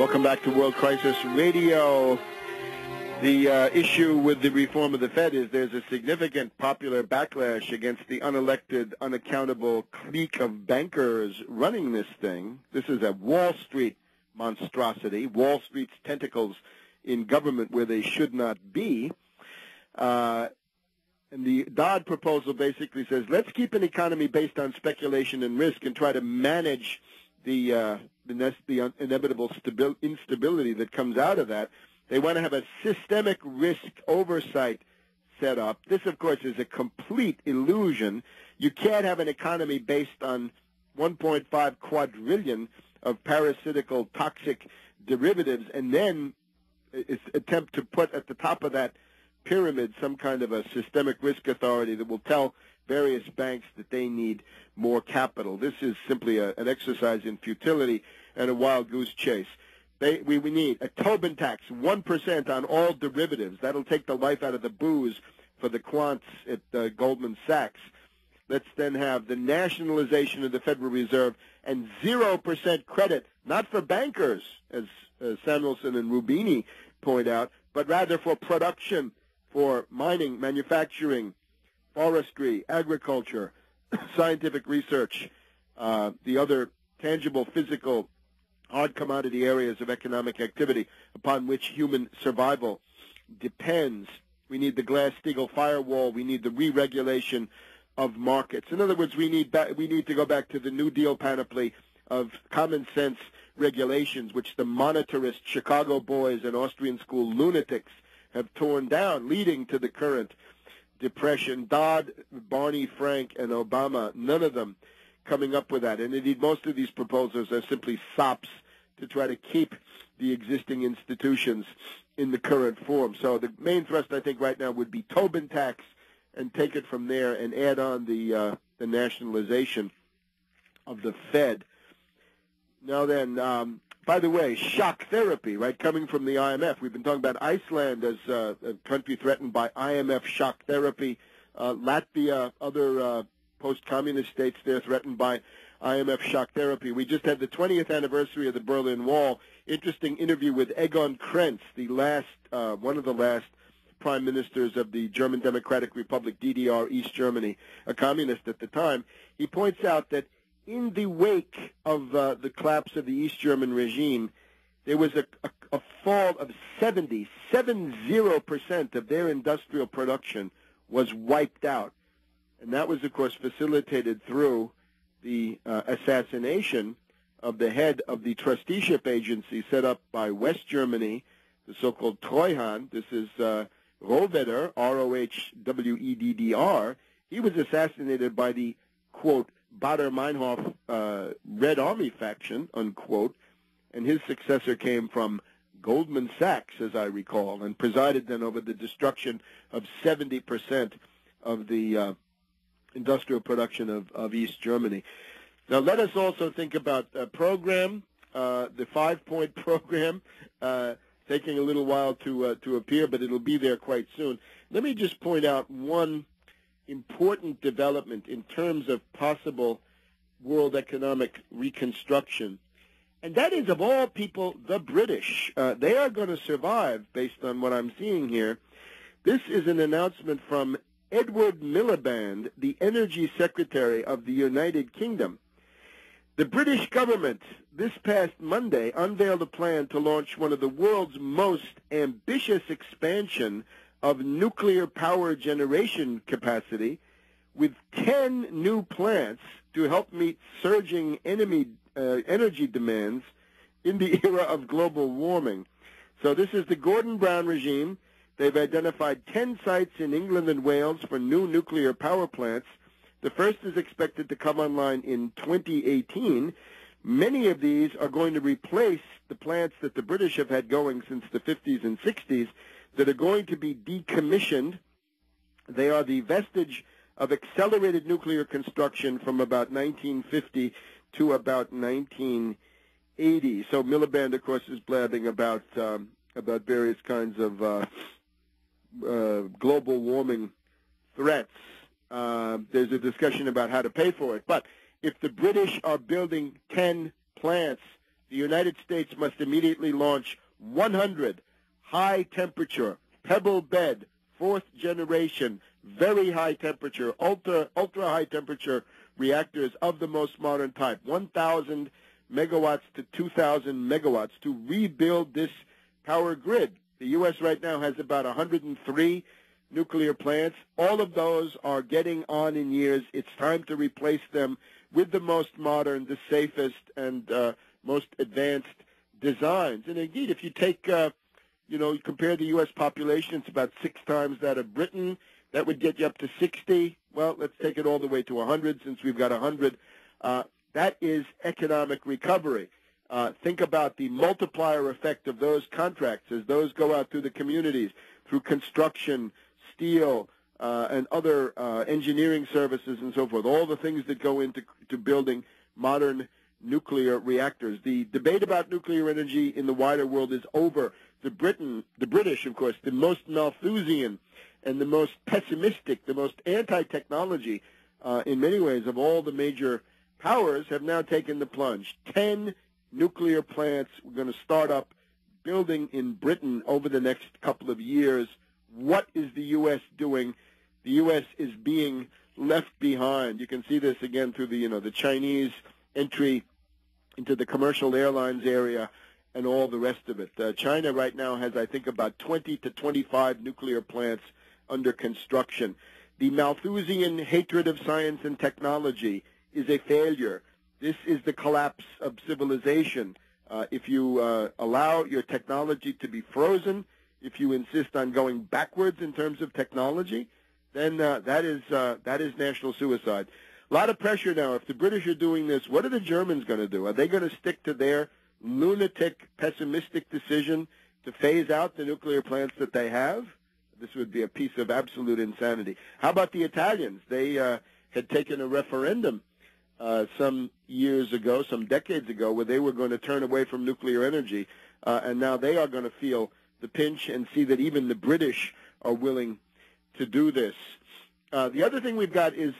Welcome back to World Crisis Radio. The issue with the reform of the Fed is there's a significant popular backlash against the unelected, unaccountable clique of bankers running this thing. This is a Wall Street monstrosity, Wall Street's tentacles in government where they should not be. And the Dodd proposal basically says, let's keep an economy based on speculation and risk and try to manage the inevitable instability that comes out of that. They want to have a systemic risk oversight set up. This, of course, is a complete illusion. You can't have an economy based on 1.5 quadrillion of parasitical toxic derivatives and then attempt to put at the top of that pyramid some kind of a systemic risk authority that will tell various banks that they need more capital. This is simply an exercise in futility and a wild goose chase. We need a Tobin tax, 1% on all derivatives. That'll take the life out of the booze for the quants at Goldman Sachs. Let's then have the nationalization of the Federal Reserve and 0% credit, not for bankers, as Samuelson and Rubini point out, but rather for production, for mining, manufacturing, forestry, agriculture, scientific research, the other tangible, physical, hard commodity areas of economic activity upon which human survival depends. We need the Glass-Steagall firewall. We need the re-regulation of markets. In other words, we need to go back to the New Deal panoply of common sense regulations, which the monetarist Chicago boys and Austrian school lunatics have torn down, leading to the current depression. Dodd, Barney Frank, and Obama, none of them coming up with that. And indeed, most of these proposals are simply sops to try to keep the existing institutions in the current form. So the main thrust, I think, right now would be Tobin tax and take it from there and add on the nationalization of the Fed. Now then, by the way, shock therapy, right, coming from the IMF. We've been talking about Iceland as a country threatened by IMF shock therapy. Latvia, other post-communist states, they're threatened by IMF shock therapy. We just had the 20th anniversary of the Berlin Wall. Interesting interview with Egon Krenz, the last, one of the last prime ministers of the German Democratic Republic, DDR, East Germany, a communist at the time. He points out that in the wake of the collapse of the East German regime, there was a fall of 70% of their industrial production was wiped out. And that was, of course, facilitated through the assassination of the head of the trusteeship agency set up by West Germany, the so-called Treuhand. This is Rohwedder, R-O-H-W-E-D-D-R. He was assassinated by the, quote, Baader-Meinhof Red Army faction, unquote, and his successor came from Goldman Sachs, as I recall, and presided then over the destruction of 70% of the industrial production of East Germany. Now, let us also think about a program, the 5-point program, taking a little while to appear, but it'll be there quite soon. Let me just point out one important development in terms of possible world economic reconstruction, and that is, of all people, the British. They are going to survive, based on what I'm seeing here. This is an announcement from Edward Miliband, the Energy Secretary of the United Kingdom. The British government this past Monday unveiled a plan to launch one of the world's most ambitious expansion of nuclear power generation capacity, with 10 new plants to help meet surging energy demands in the era of global warming. So this is the Gordon Brown regime. They've identified 10 sites in England and Wales for new nuclear power plants. The first is expected to come online in 2018. Many of these are going to replace the plants that the British have had going since the 50s and 60s that are going to be decommissioned. They are the vestige of accelerated nuclear construction from about 1950 to about 1980. So Miliband, of course, is blabbing about various kinds of global warming threats. There's a discussion about how to pay for it. But if the British are building 10 plants the United States must immediately launch 100 high-temperature, pebble-bed, fourth-generation, very high-temperature, ultra-high-temperature reactors of the most modern type, 1,000 megawatts to 2,000 megawatts, to rebuild this power grid. The U.S. right now has about 103 nuclear plants. All of those are getting on in years. It's time to replace them with the most modern, the safest, and most advanced designs. And indeed, if you take, compare the U.S. population, it's about 6 times that of Britain. That would get you up to 60. Well, let's take it all the way to 100 since we've got 100. That is economic recovery. Think about the multiplier effect of those contracts as those go out through the communities, through construction, steel, and other engineering services and so forth, all the things that go into building modern nuclear reactors. The debate about nuclear energy in the wider world is over. The British, of course, the most Malthusian and the most pessimistic, the most anti-technology in many ways of all the major powers, have now taken the plunge. 10 nuclear plants we're going to start up building in Britain over the next couple of years. What is the U.S. doing? The U.S. is being left behind. You can see this again through the Chinese entry into the commercial airlines area and all the rest of it. China right now has, I think, about 20 to 25 nuclear plants under construction. The Malthusian hatred of science and technology is a failure. This is the collapse of civilization. If you allow your technology to be frozen, if you insist on going backwards in terms of technology, then that is national suicide. A lot of pressure now. If the British are doing this, what are the Germans going to do? Are they going to stick to their lunatic, pessimistic decision to phase out the nuclear plants that they have? This would be a piece of absolute insanity. How about the Italians? They had taken a referendum some years ago, some decades ago, where they were going to turn away from nuclear energy, and now they are going to feel the pinch and see that even the British are willing to do this. The other thing we've got is,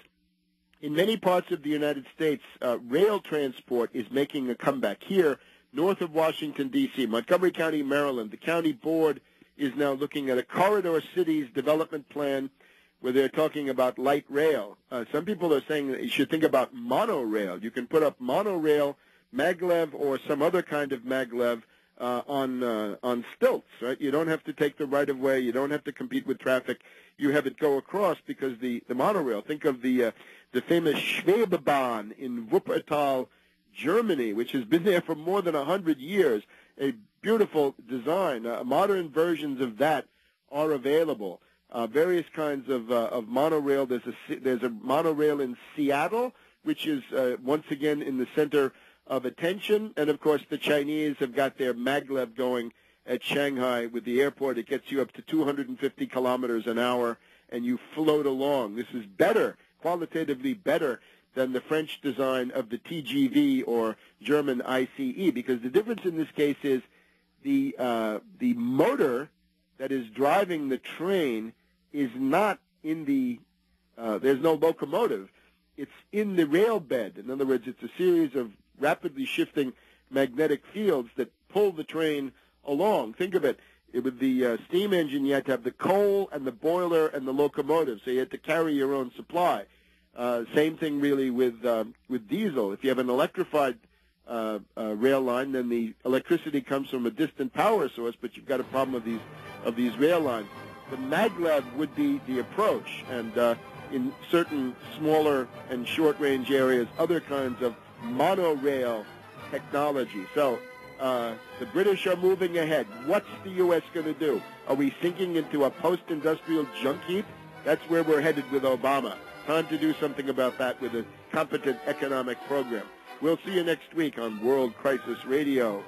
in many parts of the United States, rail transport is making a comeback. Here, north of Washington, D.C., Montgomery County, Maryland, the county board is now looking at a corridor cities development plan where they're talking about light rail. Some people are saying that you should think about monorail. You can put up monorail, maglev, or some other kind of maglev on stilts, right? You don't have to take the right-of-way. You don't have to compete with traffic. You have it go across because the monorail, think of the famous Schwebebahn in Wuppertal, Germany, which has been there for more than 100 years, a beautiful design. Modern versions of that are available. Various kinds of monorail. There's a monorail in Seattle, which is once again in the center of attention. And, of course, the Chinese have got their maglev going at Shanghai with the airport. It gets you up to 250 kilometers an hour, and you float along. This is better, qualitatively better than the French design of the TGV or German ICE, because the difference in this case is the motor that is driving the train is not in the there's no locomotive. It's in the rail bed. In other words, it's a series of rapidly shifting magnetic fields that pull the train along. Think of it. With the steam engine, you had to have the coal and the boiler and the locomotive, so you had to carry your own supply. Same thing really with diesel. If you have an electrified rail line, then the electricity comes from a distant power source, but you've got a problem of these rail lines. The maglev would be the approach, and in certain smaller and short-range areas, other kinds of monorail technology. So the British are moving ahead. What's the U.S. going to do? Are we sinking into a post-industrial junk heap? That's where we're headed with Obama. Time to do something about that with a competent economic program. We'll see you next week on World Crisis Radio.